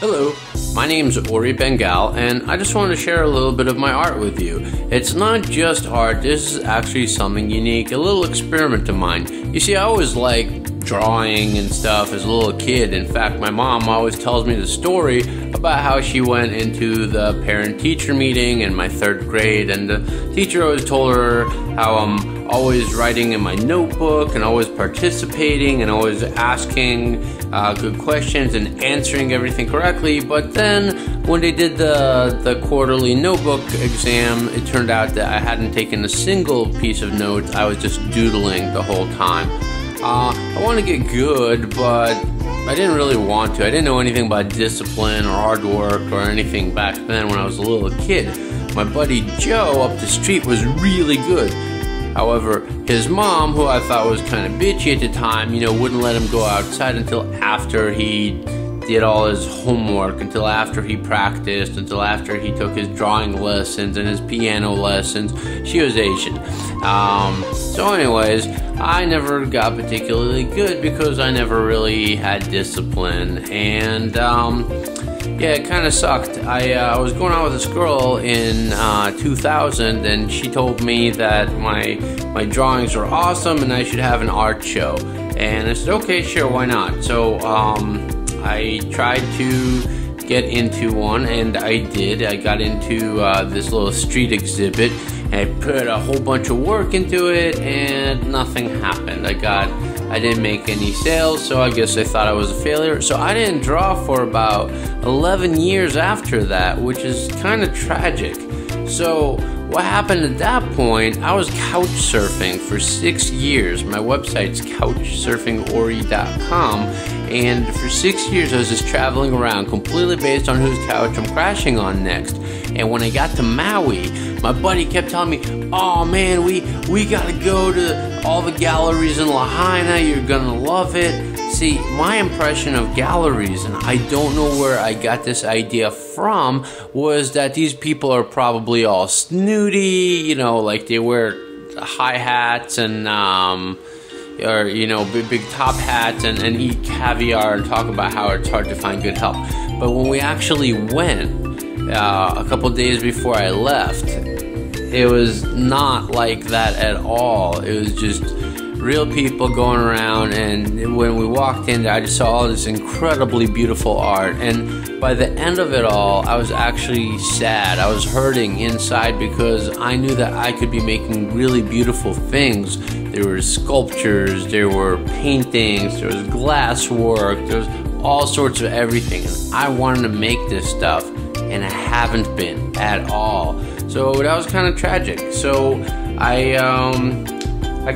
Hello, my name's Bengal, and I just wanted to share a little bit of my art with you. It's not just art, this is actually something unique, a little experiment of mine. You see, I always liked drawing and stuff as a little kid. In fact, my mom always tells me the story about how she went into the parent-teacher meeting in my 3rd grade, and the teacher always told her how I'm always writing in my notebook and always participating and always asking good questions and answering everything correctly. But then when they did the quarterly notebook exam, it turned out that I hadn't taken a single piece of notes. I was just doodling the whole time. I want to get good, but I didn't really want to. I didn't know anything about discipline or hard work or anything back then when I was a little kid. My buddy Joe up the street was really good. However, his mom, who I thought was kind of bitchy at the time, wouldn't let him go outside until after he did all his homework, until after he practiced, until after he took his drawing lessons and his piano lessons. She was Asian. So anyways, I never got particularly good because I never really had discipline, and yeah, it kind of sucked. I was going out with this girl in 2000, and she told me that my drawings were awesome and I should have an art show. And I said, okay, sure, why not? So I tried to get into one, and I did. I got into this little street exhibit, and I put a whole bunch of work into it, and nothing happened. I didn't make any sales, so I guess they thought I was a failure. So I didn't draw for about 11 years after that, which is kind of tragic. So what happened at that point, I was couch surfing for 6 years. My website's couchsurfingori.com, and for 6 years I was just traveling around completely based on whose couch I'm crashing on next. And when I got to Maui, my buddy kept telling me, oh man, we gotta go to all the galleries in Lahaina, you're gonna love it. See, my impression of galleries, and I don't know where I got this idea from, was that these people are probably all snooty, like they wear high hats and or big top hats and eat caviar and talk about how it's hard to find good help. But when we actually went, a couple days before I left, it was not like that at all. It was just real people going around, and when we walked in there, I just saw all this incredibly beautiful art, and by the end of it all, I was actually sad. I was hurting inside because I knew that I could be making really beautiful things. There were sculptures, there were paintings, there was glass work, there was all sorts of everything, and I wanted to make this stuff, and I haven't been at all. So that was kind of tragic. So I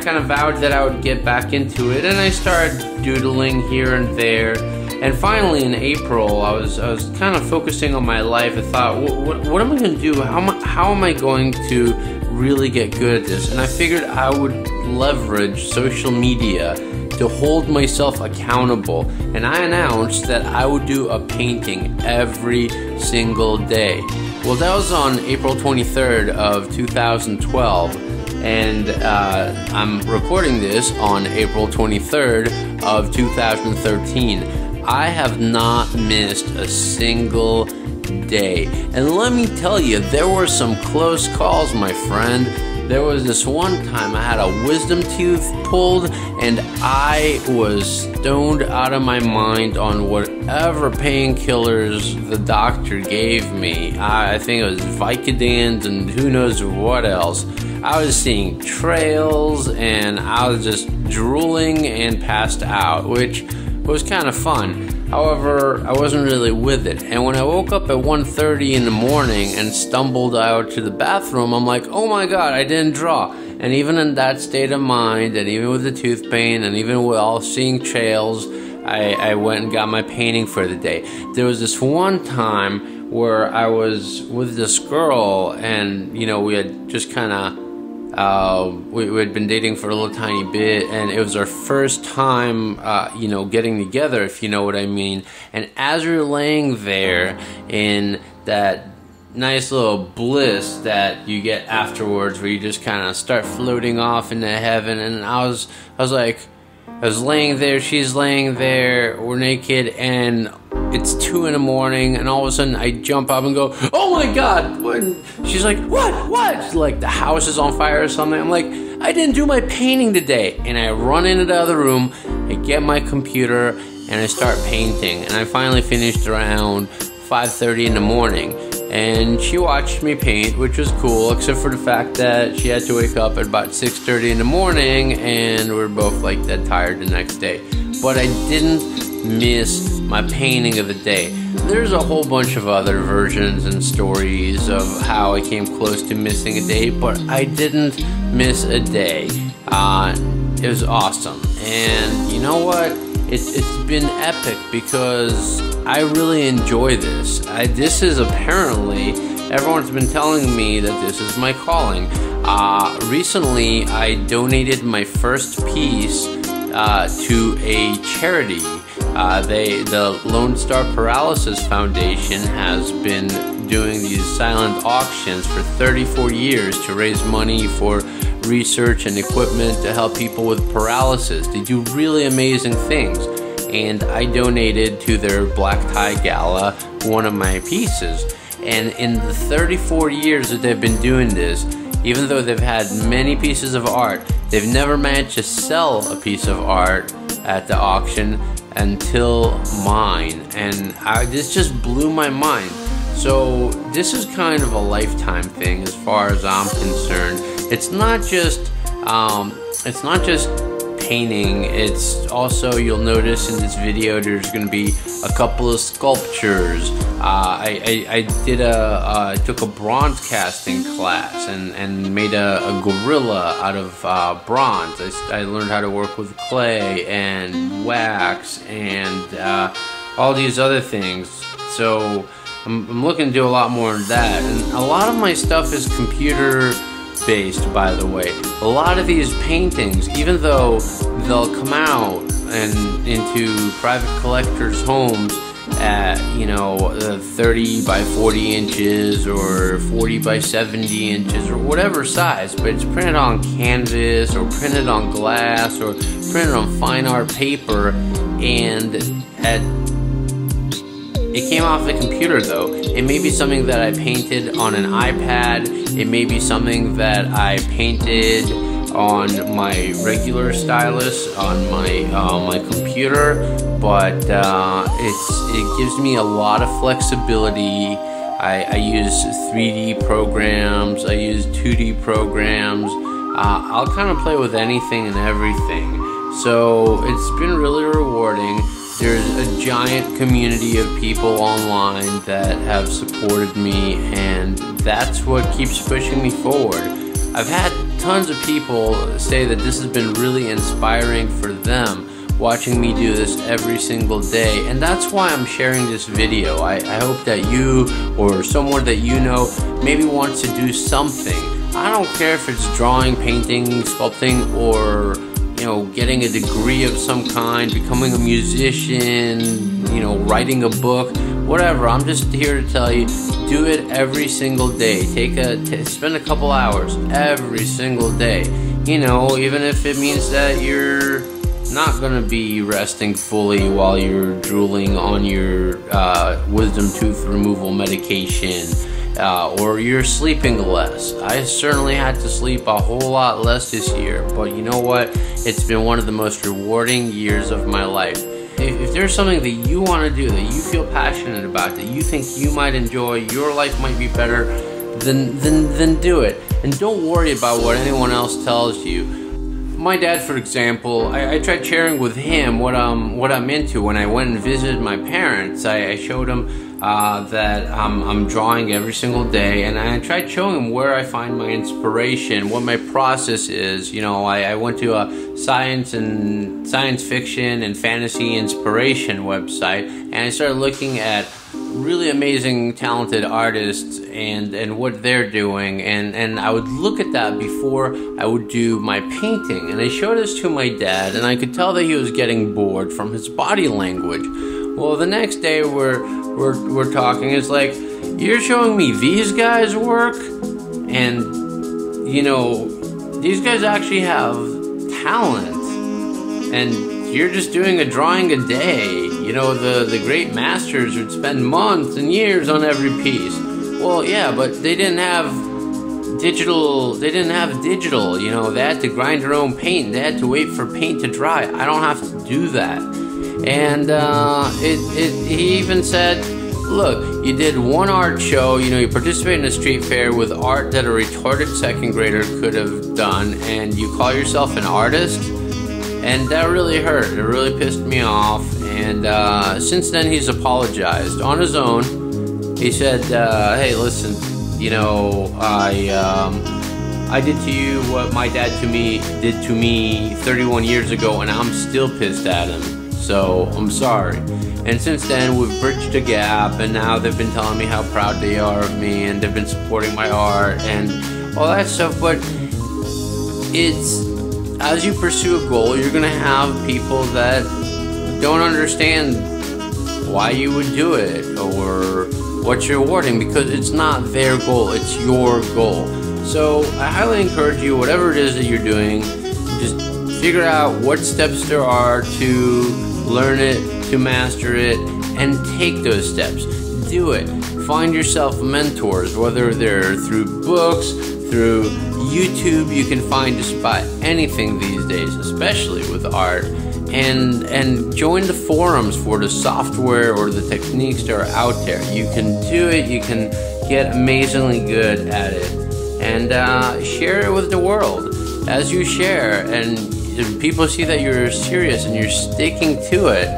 kind of vowed that I would get back into it, and I started doodling here and there. And finally, in April, I was kind of focusing on my life. I thought, what am I going to do? How am I going to really get good at this? And I figured I would leverage social media to hold myself accountable. And I announced that I would do a painting every single day. Well, that was on April 23rd of 2012. And I'm recording this on April 23rd of 2013. I have not missed a single day. And let me tell you, there were some close calls, my friend. There was this one time I had a wisdom tooth pulled, and I was stoned out of my mind on whatever painkillers the doctor gave me. I think it was Vicodins and who knows what else. I was seeing trails, and I was just drooling and passed out, which was kind of fun. However, I wasn't really with it. And when I woke up at 1:30 in the morning and stumbled out to the bathroom, I'm like, oh my god, I didn't draw. And even in that state of mind, and even with the tooth pain, and even while seeing trails, I went and got my painting for the day. There was this one time where I was with this girl, and we had just kind of we had been dating for a little tiny bit, and it was our first time getting together, if you know what I mean. And as we were laying there in that nice little bliss that you get afterwards, where you just kind of start floating off into heaven, and I was like, I was laying there, she's laying there, we're naked, and it's 2 in the morning, and all of a sudden I jump up and go, oh my God! She's like, what? She's like, the house is on fire or something. I'm like, I didn't do my painting today. And I run into the other room, I get my computer, and I start painting. And I finally finished around 5:30 in the morning. And she watched me paint, which was cool, except for the fact that she had to wake up at about 6:30 in the morning, and we were both like dead tired the next day. But I didn't miss my painting of the day. There's a whole bunch of other versions and stories of how I came close to missing a day, but I didn't miss a day. It was awesome. And you know what? It's been epic because I really enjoy this. This is apparently, everyone's been telling me that this is my calling. Recently, I donated my first piece to a charity. The Lone Star Paralysis Foundation has been doing these silent auctions for 34 years to raise money for research and equipment to help people with paralysis. They do really amazing things, and I donated to their Black Tie Gala one of my pieces. And in the 34 years that they've been doing this, even though they've had many pieces of art, they've never managed to sell a piece of art at the auction until mine. And this just blew my mind. So this is kind of a lifetime thing as far as I'm concerned. It's not just painting. It's also, you'll notice in this video, there's going to be a couple of sculptures. I took a bronze casting class and made a gorilla out of bronze. I learned how to work with clay and wax and all these other things. So I'm looking to do a lot more of that. And a lot of my stuff is computer based, by the way. A lot of these paintings, even though they'll come out and into private collectors' homes at, 30 by 40 inches or 40 by 70 inches or whatever size, but it's printed on canvas or printed on glass or printed on fine art paper, and it came off the computer though. It may be something that I painted on an iPad. It may be something that I painted on my regular stylus on my computer, but it gives me a lot of flexibility. I use 3D programs. I use 2D programs. I'll kind of play with anything and everything. So it's been really rewarding. There's a giant community of people online that have supported me, and that's what keeps pushing me forward. I've had tons of people say that this has been really inspiring for them, watching me do this every single day, and that's why I'm sharing this video. I hope that you or someone that you know maybe wants to do something. I don't care if it's drawing, painting, sculpting, or getting a degree of some kind, becoming a musician, writing a book, whatever. I'm just here to tell you, do it every single day. Spend a couple hours every single day. Even if it means that you're not gonna be resting fully while you're drooling on your wisdom tooth removal medication. Or you're sleeping less. I certainly had to sleep a whole lot less this year, but you know what? It's been one of the most rewarding years of my life. If there's something that you want to do, that you feel passionate about, that you think you might enjoy, your life might be better, then do it. And don't worry about what anyone else tells you. My dad, for example, I tried sharing with him what I'm into. When I went and visited my parents, I showed him that I'm drawing every single day, and I tried showing him where I find my inspiration, what my process is. I went to a science fiction and fantasy inspiration website, and I started looking at really amazing, talented artists and what they're doing, and I would look at that before I would do my painting. And I showed this to my dad, and I could tell that he was getting bored from his body language. Well, the next day we're talking. It's like, you're showing me these guys work, and these guys actually have talent, and you're just doing a drawing a day. You know, the great masters would spend months and years on every piece. Well, yeah, but they didn't have digital, you know, they had to grind their own paint, they had to wait for paint to dry. I don't have to do that. And he even said, look, you did one art show, you know, you participated in a street fair with art that a retarded second grader could have done, and you call yourself an artist? And that really hurt, it really pissed me off. And since then he's apologized on his own. He said, hey, listen, you know, I did to you what my dad did to me 31 years ago, and I'm still pissed at him. So I'm sorry. And since then we've bridged a gap, and now they've been telling me how proud they are of me, and they've been supporting my art and all that stuff. But it's, as you pursue a goal, you're gonna have people that don't understand why you would do it or what you're awarding, because it's not their goal, it's your goal. So I highly encourage you, whatever it is that you're doing, just figure out what steps there are to learn it, to master it, and take those steps. Do it. Find yourself mentors, whether they're through books, through YouTube. You can find just about anything these days, especially with art. And join the forums for the software or the techniques that are out there. You can do it, you can get amazingly good at it, and share it with the world. As you share and people see that you're serious and you're sticking to it,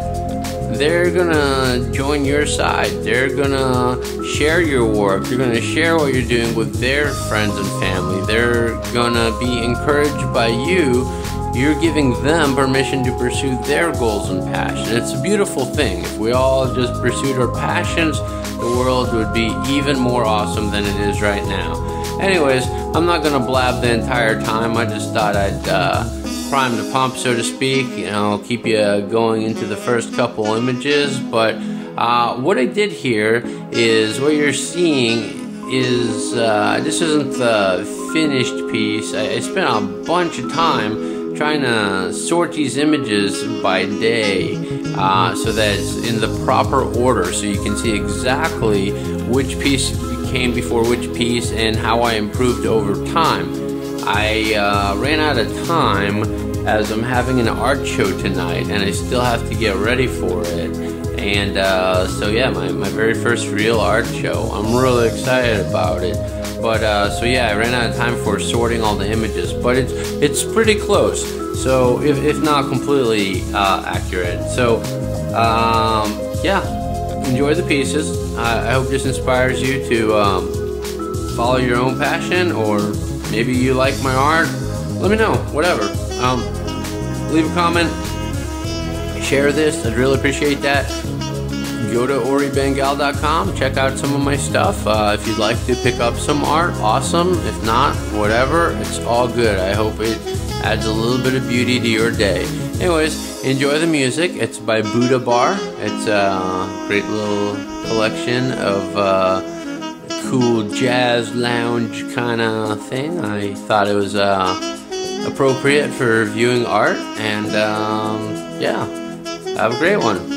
they're gonna join your side. They're gonna share your work. They're gonna share what you're doing with their friends and family. They're gonna be encouraged by you. You're giving them permission to pursue their goals and passion. It's a beautiful thing. If we all just pursued our passions, the world would be even more awesome than it is right now. Anyways, I'm not gonna blab the entire time. I just thought I'd prime the pump, so to speak, you know, keep you going into the first couple images. But what I did here is, what you're seeing is, this isn't the finished piece. I spent a bunch of time trying to sort these images by day so that it's in the proper order, so you can see exactly which piece came before which piece and how I improved over time. I ran out of time as I'm having an art show tonight, and I still have to get ready for it. And so yeah, my very first real art show. I'm really excited about it. But so yeah, I ran out of time for sorting all the images, but it's pretty close. So if not completely accurate. So yeah, enjoy the pieces. I hope this inspires you to follow your own passion, or maybe you like my art. Let me know. Whatever. Leave a comment. Share this. I'd really appreciate that. Go to oribengal.com, check out some of my stuff. If you'd like to pick up some art, awesome. If not, whatever, it's all good. I hope it adds a little bit of beauty to your day. Anyways, enjoy the music. It's by Buddha Bar. It's a great little collection of cool jazz lounge kind of thing. I thought it was appropriate for viewing art, and yeah, have a great one.